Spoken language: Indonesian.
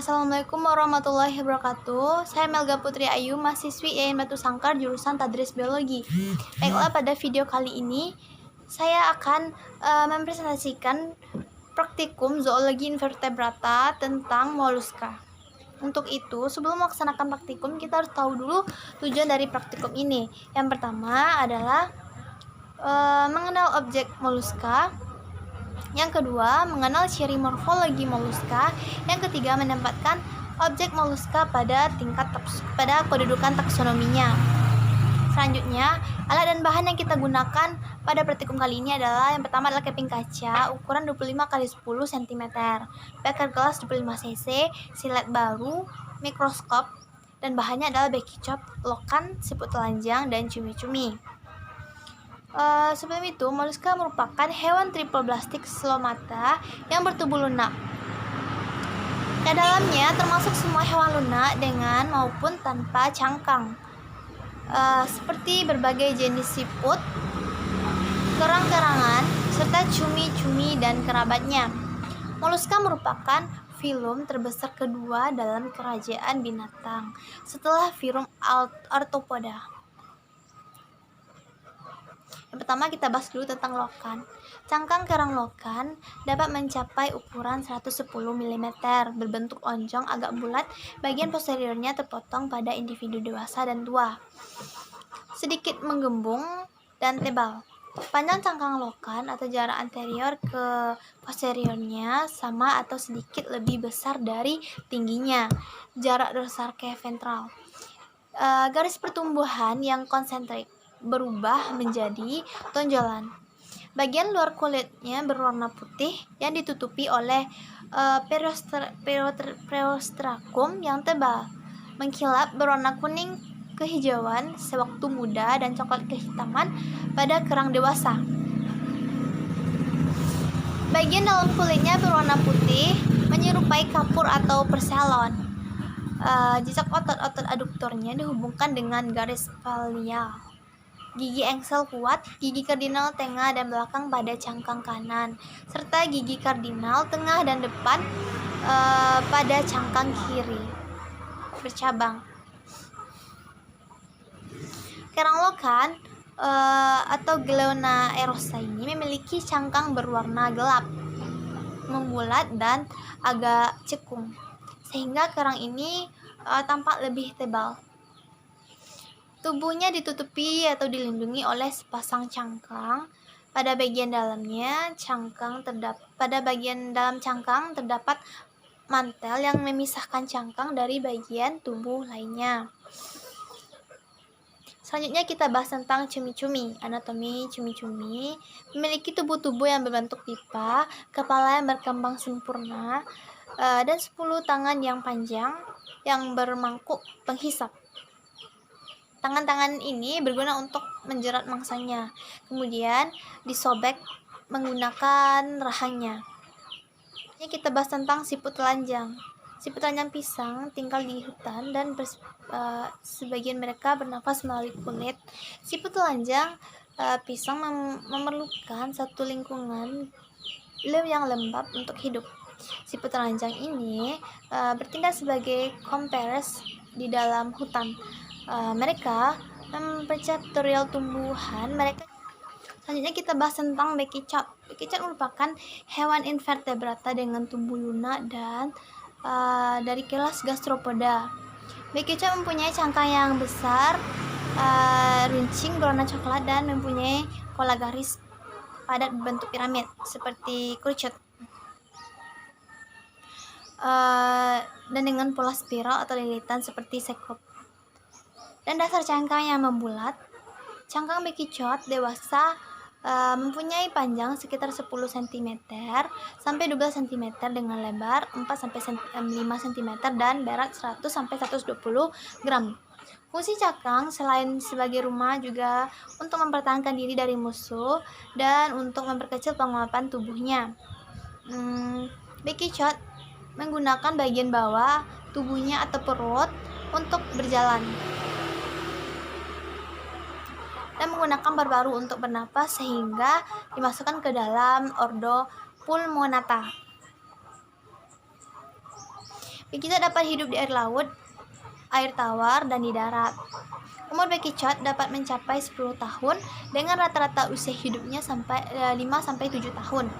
Assalamualaikum warahmatullahi wabarakatuh. Saya Melga Putri Ayu, mahasiswi IAIN Batu Sangkar jurusan Tadris Biologi. Baiklah, pada video kali ini saya akan mempresentasikan praktikum zoologi invertebrata tentang moluska. Untuk itu, sebelum melaksanakan praktikum, kita harus tahu dulu tujuan dari praktikum ini. Yang pertama adalah mengenal objek moluska. Yang kedua, mengenal ciri morfologi moluska. Yang ketiga, menempatkan objek moluska pada kedudukan taksonominya. Selanjutnya, alat dan bahan yang kita gunakan pada praktikum kali ini adalah yang pertama adalah keping kaca ukuran 25 x 10 cm, beker gelas 25 cc, silet baru, mikroskop, dan bahannya adalah bekicot, lokan, siput telanjang, dan cumi-cumi. Sebelum itu, moluska merupakan hewan triploblastik selomata yang bertubuh lunak. Ke dalamnya termasuk semua hewan lunak dengan maupun tanpa cangkang, seperti berbagai jenis siput, kerang-kerangan, serta cumi-cumi dan kerabatnya. Moluska merupakan filum terbesar kedua dalam kerajaan binatang setelah filum Arthropoda. Yang pertama kita bahas dulu tentang lokan. Cangkang kerang lokan dapat mencapai ukuran 110 mm, berbentuk lonjong agak bulat, bagian posteriornya terpotong pada individu dewasa dan tua, sedikit menggembung dan tebal. Panjang cangkang lokan atau jarak anterior ke posteriornya sama atau sedikit lebih besar dari tingginya, jarak dorsal ke ventral. Garis pertumbuhan yang konsentrik berubah menjadi tonjolan. Bagian luar kulitnya berwarna putih yang ditutupi oleh periostrakum yang tebal, mengkilap berwarna kuning kehijauan sewaktu muda dan coklat kehitaman pada kerang dewasa. Bagian dalam kulitnya berwarna putih menyerupai kapur atau perselon. Jejak otot-otot aduktornya dihubungkan dengan garis pallial. Gigi engsel kuat, gigi kardinal tengah dan belakang pada cangkang kanan, serta gigi kardinal tengah dan depan pada cangkang kiri bercabang. Kerang lokan atau Gleonaerosa ini memiliki cangkang berwarna gelap, membulat dan agak cekung, sehingga kerang ini tampak lebih tebal. Tubuhnya ditutupi atau dilindungi oleh sepasang cangkang. Pada bagian dalam cangkang terdapat mantel yang memisahkan cangkang dari bagian tubuh lainnya. Selanjutnya kita bahas tentang cumi-cumi. Anatomi cumi-cumi memiliki tubuh yang berbentuk pipa, kepala yang berkembang sempurna, dan 10 tangan yang panjang yang bermangkuk penghisap. Tangan-tangan ini berguna untuk menjerat mangsanya, kemudian disobek menggunakan rahangnya. Ini kita bahas tentang siput telanjang. Siput telanjang pisang tinggal di hutan dan sebagian mereka bernafas melalui kulit. Siput telanjang pisang memerlukan satu lingkungan yang lembab untuk hidup. Siput telanjang ini bertindak sebagai komperes di dalam hutan. Mereka mempercap terial tumbuhan mereka. Selanjutnya kita bahas tentang bekicot. Bekicot merupakan hewan invertebrata dengan tubuh lunak dan dari kelas gastropoda. Bekicot mempunyai cangkang yang besar, runcing berwarna coklat dan mempunyai pola garis padat berbentuk piramid seperti kerucut, dan dengan pola spiral atau lilitan seperti sekrop, dan dasar cangkang yang membulat. Cangkang bekicot dewasa mempunyai panjang sekitar 10 cm sampai 12 cm dengan lebar 4 sampai 5 cm dan berat 100 sampai 120 gram. Fungsi cangkang selain sebagai rumah juga untuk mempertahankan diri dari musuh dan untuk memperkecil penguapan tubuhnya. Bekicot menggunakan bagian bawah tubuhnya atau perut untuk berjalan dan menggunakan paru-paru untuk bernapas sehingga dimasukkan ke dalam ordo Pulmonata. Bekicot dapat hidup di air laut, air tawar, dan di darat. Umur bekicot dapat mencapai 10 tahun dengan rata-rata usia hidupnya sampai 5-7 tahun.